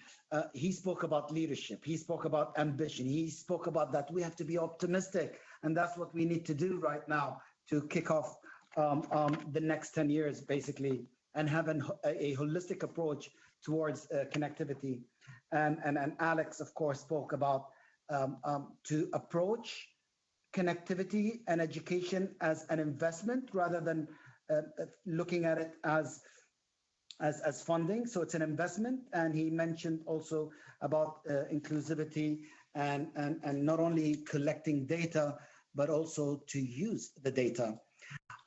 He spoke about leadership. He spoke about ambition. He spoke about that we have to be optimistic, and that's what we need to do right now to kick off the next 10 years, basically, and have a holistic approach towards connectivity. And Alex, of course, spoke about to approach connectivity and education as an investment rather than looking at it as funding. So it's an investment. And he mentioned also about inclusivity and not only collecting data, but also to use the data.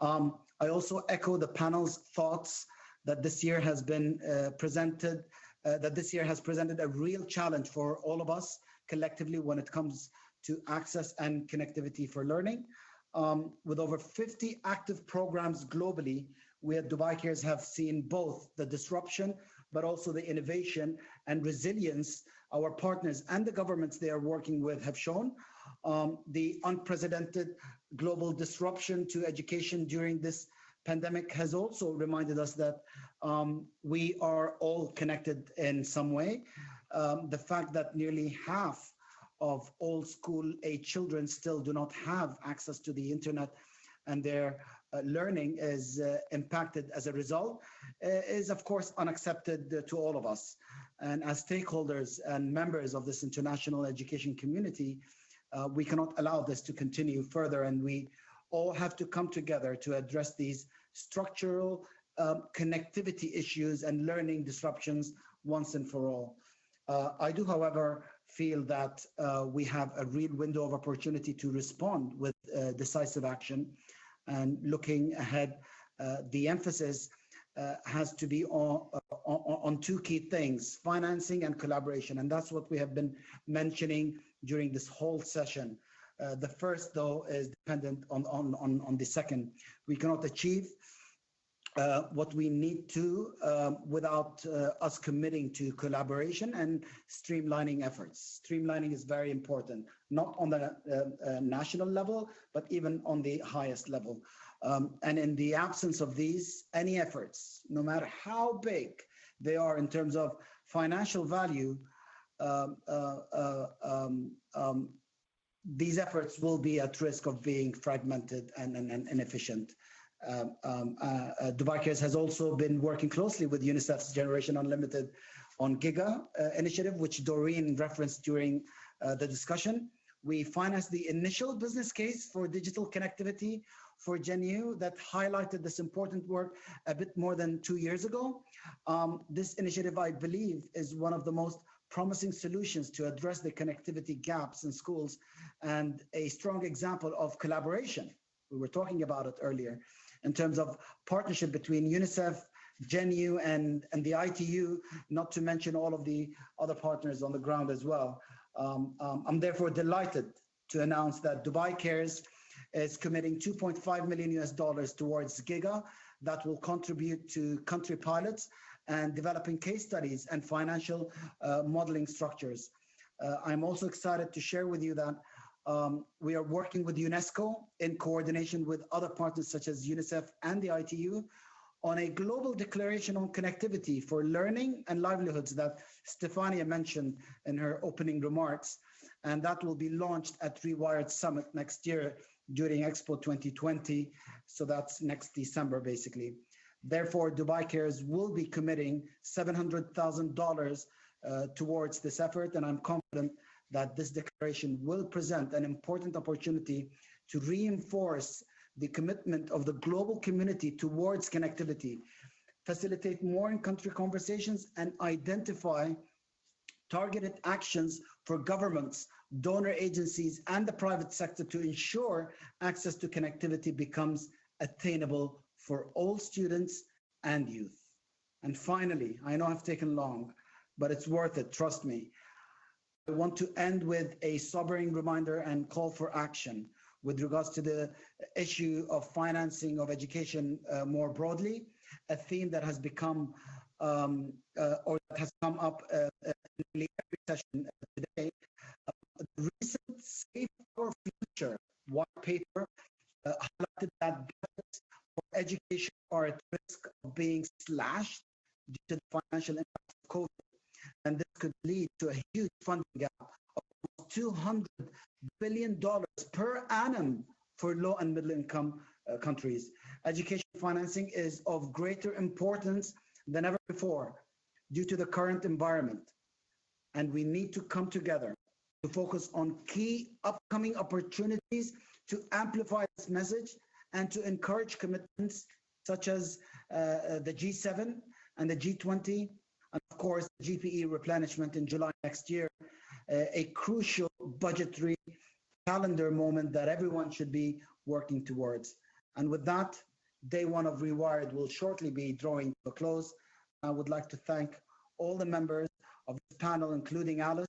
I also echo the panel's thoughts that this year has been presented a real challenge for all of us collectively when it comes to access and connectivity for learning. With over 50 active programs globally, we at Dubai Cares have seen both the disruption, but also the innovation and resilience our partners and the governments they are working with have shown. The unprecedented global disruption to education during this pandemic has also reminded us that we are all connected in some way. The fact that nearly half of all school-age children still do not have access to the internet and their learning is impacted as a result is of course unaccepted to all of us. And as stakeholders and members of this international education community, we cannot allow this to continue further, and we all have to come together to address these structural connectivity issues and learning disruptions once and for all. I do, however, feel that we have a real window of opportunity to respond with decisive action. And looking ahead, the emphasis has to be on two key things: financing and collaboration. And that's what we have been mentioning during this whole session. The first, though, is dependent on the second. We cannot achieve what we need to without us committing to collaboration and streamlining efforts. Streamlining is very important, not on the national level, but even on the highest level. And in the absence of these, any efforts, no matter how big they are in terms of financial value, these efforts will be at risk of being fragmented and inefficient. Dubai Cares has also been working closely with UNICEF's Generation Unlimited on GIGA initiative, which Doreen referenced during the discussion. We financed the initial business case for digital connectivity for GenU that highlighted this important work a bit more than 2 years ago. This initiative, I believe, is one of the most promising solutions to address the connectivity gaps in schools and a strong example of collaboration. We were talking about it earlier in terms of partnership between UNICEF, GenU, and the ITU, not to mention all of the other partners on the ground as well. I'm therefore delighted to announce that Dubai Cares is committing $2.5 million towards GIGA that will contribute to country pilots and developing case studies and financial modeling structures. I'm also excited to share with you that we are working with UNESCO in coordination with other partners such as UNICEF and the ITU on a global declaration on connectivity for learning and livelihoods that Stefania mentioned in her opening remarks. And that will be launched at Rewired Summit next year during Expo 2020. So that's next December, basically. Therefore, Dubai Cares will be committing $700,000 towards this effort. And I'm confident that this declaration will present an important opportunity to reinforce the commitment of the global community towards connectivity, facilitate more in-country conversations, and identify targeted actions for governments, donor agencies, and the private sector to ensure access to connectivity becomes attainable for all students and youth. And finally, I know I've taken long, but it's worth it, trust me. I want to end with a sobering reminder and call for action with regards to the issue of financing of education more broadly, a theme that has become or that has come up in nearly every session today. The recent Safe Our Future white paper highlighted that budgets for education are at risk of being slashed due to the financial impact of COVID. And this could lead to a huge funding gap of $200 billion per annum for low and middle income countries. Education financing is of greater importance than ever before due to the current environment. And we need to come together to focus on key upcoming opportunities to amplify this message and to encourage commitments such as the G7 and the G20, and of course, GPE replenishment in July next year, a crucial budgetary calendar moment that everyone should be working towards. And with that, day one of Rewired will shortly be drawing to a close. I would like to thank all the members of this panel, including Alice,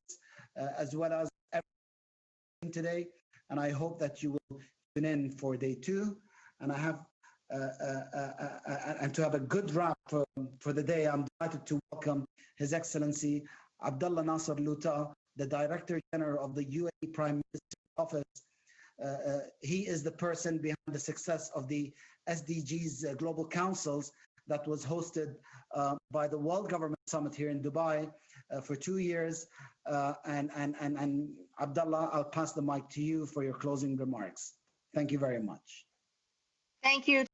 as well as everyone today. And I hope that you will tune in for day two. And I have and to have a good wrap for the day, I'm delighted to welcome His Excellency Abdullah Nasser Luta, the Director General of the UAE Prime Minister's Office. He is the person behind the success of the SDGs Global Councils that was hosted by the World Government Summit here in Dubai for 2 years. And Abdullah, I'll pass the mic to you for your closing remarks. Thank you very much. Thank you.